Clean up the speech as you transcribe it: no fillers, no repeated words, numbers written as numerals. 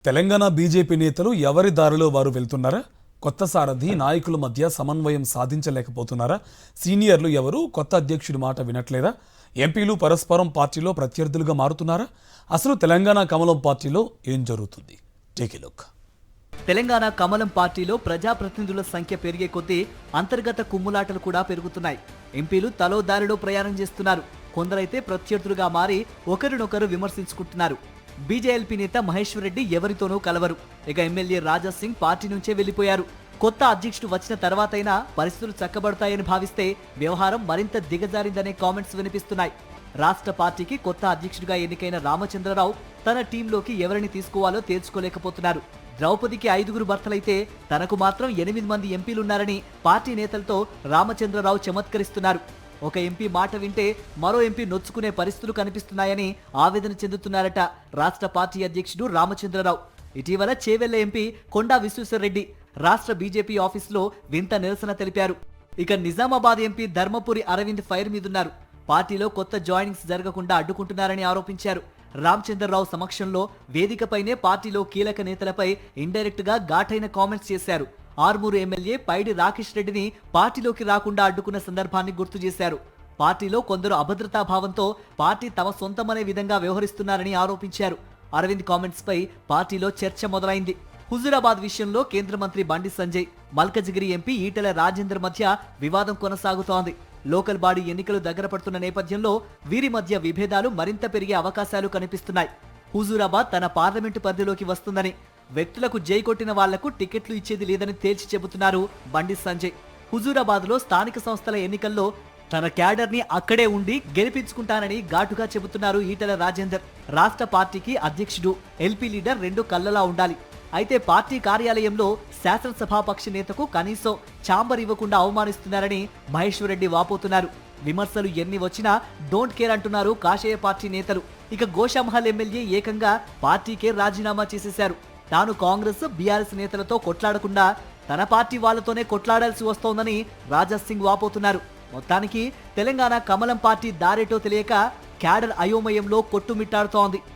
Telangana BJP నేతలు ఎవరి దారిలో వారు వెళ్తున్నారా? కొత్త సారథి నాయకుల మధ్య సమన్వయం సాధించలేకపోతున్నారా? సీనియర్లు ఎవరు కొత్త అధ్యక్షుడి మాట వినట్లేదా? ఎంపీలు పరస్పరం పార్టీలో ప్రత్యర్థులుగా మారుతున్నారా? అసలు తెలంగాణ కమలం పార్టీలో ఏం జరుగుతుంది? Take a look. తెలంగాణ కమలం పార్టీలో ప్రజాప్రతినిధుల సంఖ్య పెరిగే కొద్దీ అంతర్గత కుమ్ములాటలు కూడా పెరుగుతున్నాయి. ఎంపీలు తలో దారిలో ప్రయాణం చేస్తున్నారు. కొందరైతే ప్రత్యర్థులుగా మారి ఒకరినొకరు విమర్శించుకుంటున్నారు. బీజేఎల్పీ నేత మహేశ్వర్ రెడ్డి ఎవరితోనూ కలవరు. ఇక ఎమ్మెల్యే రాజా సింగ్ పార్టీ నుంచే వెళ్లిపోయారు. కొత్త అధ్యక్షుడు వచ్చిన తర్వాతైనా పరిస్థితులు చక్కబడతాయని భావిస్తే వ్యవహారం మరింత దిగజారిందనే కామెంట్స్ వినిపిస్తున్నాయి. రాష్ట్ర పార్టీకి కొత్త అధ్యక్షుడిగా ఎన్నికైన రామచంద్రరావు తన టీంలోకి ఎవరిని తీసుకోవాలో తేల్చుకోలేకపోతున్నారు. ద్రౌపదికి 5 భర్తలైతే తనకు మాత్రం 8 మంది ఎంపీలున్నారని పార్టీ నేతలతో రామచంద్రరావు చమత్కరిస్తున్నారు. ఒక ఎంపీ మాట వింటే మరో ఎంపీ నొచ్చుకునే పరిస్థితులు కనిపిస్తున్నాయని ఆవేదన చెందుతున్నారట రాష్ట్ర పార్టీ అధ్యక్షుడు రామచంద్రరావు. ఇటీవల చేవెళ్ల ఎంపీ కొండా విశ్వేశ్వరరెడ్డి రాష్ట్ర బీజేపీ ఆఫీసులో వింత నిరసన తెలిపారు. ఇక నిజామాబాద్ ఎంపీ ధర్మపురి అరవింద్ ఫైర్ మీదున్నారు. పార్టీలో కొత్త జాయినింగ్స్ జరగకుండా అడ్డుకుంటున్నారని ఆరోపించారు. రామచంద్రరావు సమక్షంలో వేదికపైనే పార్టీలో కీలక నేతలపై ఇండైరెక్ట్ గా ఘాటైన కామెంట్స్ చేశారు. ఆర్మూరు ఎమ్మెల్యే పైడి రాకేష్ రెడ్డిని పార్టీలోకి రాకుండా అడ్డుకున్న సందర్భాన్ని గుర్తు చేశారు. పార్టీలో కొందరు అభద్రతా భావంతో పార్టీ తమ సొంతమనే విధంగా వ్యవహరిస్తున్నారని ఆరోపించారు. అరవింద్ కామెంట్స్ పై పార్టీలో చర్చ మొదలైంది. హుజూరాబాద్ విషయంలో కేంద్ర మంత్రి బండి సంజయ్, మల్కజిగిరి ఎంపీ ఈటెల రాజేందర్ మధ్య వివాదం కొనసాగుతోంది. లోకల్ బాడీ ఎన్నికలు దగ్గర పడుతున్న నేపథ్యంలో వీరి మధ్య విభేదాలు మరింత పెరిగే అవకాశాలు కనిపిస్తున్నాయి. హుజూరాబాద్ తన పార్లమెంటు పరిధిలోకి వస్తుందని, వ్యక్తులకు జై కొట్టిన వాళ్లకు టికెట్లు ఇచ్చేది లేదని తేల్చి చెబుతున్నారు బండి సంజయ్. హుజూరాబాద్ లో స్థానిక సంస్థల ఎన్నికల్లో తన క్యాడర్ ని అక్కడే ఉండి గెలిపించుకుంటానని ఘాటుగా చెబుతున్నారు ఈటెల రాజేందర్. రాష్ట్ర పార్టీకి అధ్యక్షుడు, ఎల్పీ లీడర్ 2 కళ్ళలా ఉండాలి. అయితే పార్టీ కార్యాలయంలో శాసనసభాపక్ష నేతకు కనీసం ఛాంబర్ ఇవ్వకుండా అవమానిస్తున్నారని మహేశ్వర్ రెడ్డి వాపోతున్నారు. విమర్శలు ఎన్ని వచ్చినా డోంట్ కేర్ అంటున్నారు కాషాయ పార్టీ నేతలు. ఇక గోషామహల్ ఎమ్మెల్యే ఏకంగా పార్టీకే రాజీనామా చేసేశారు. తాను కాంగ్రెస్, బీఆర్ఎస్ నేతలతో కొట్లాడకుండా తన పార్టీ వాళ్లతోనే కొట్లాడాల్సి వస్తోందని రాజా సింగ్ వాపోతున్నారు. మొత్తానికి తెలంగాణ కమలం పార్టీ దారేటో తెలియక క్యాడర్ అయోమయంలో కొట్టుమిట్టాడుతోంది.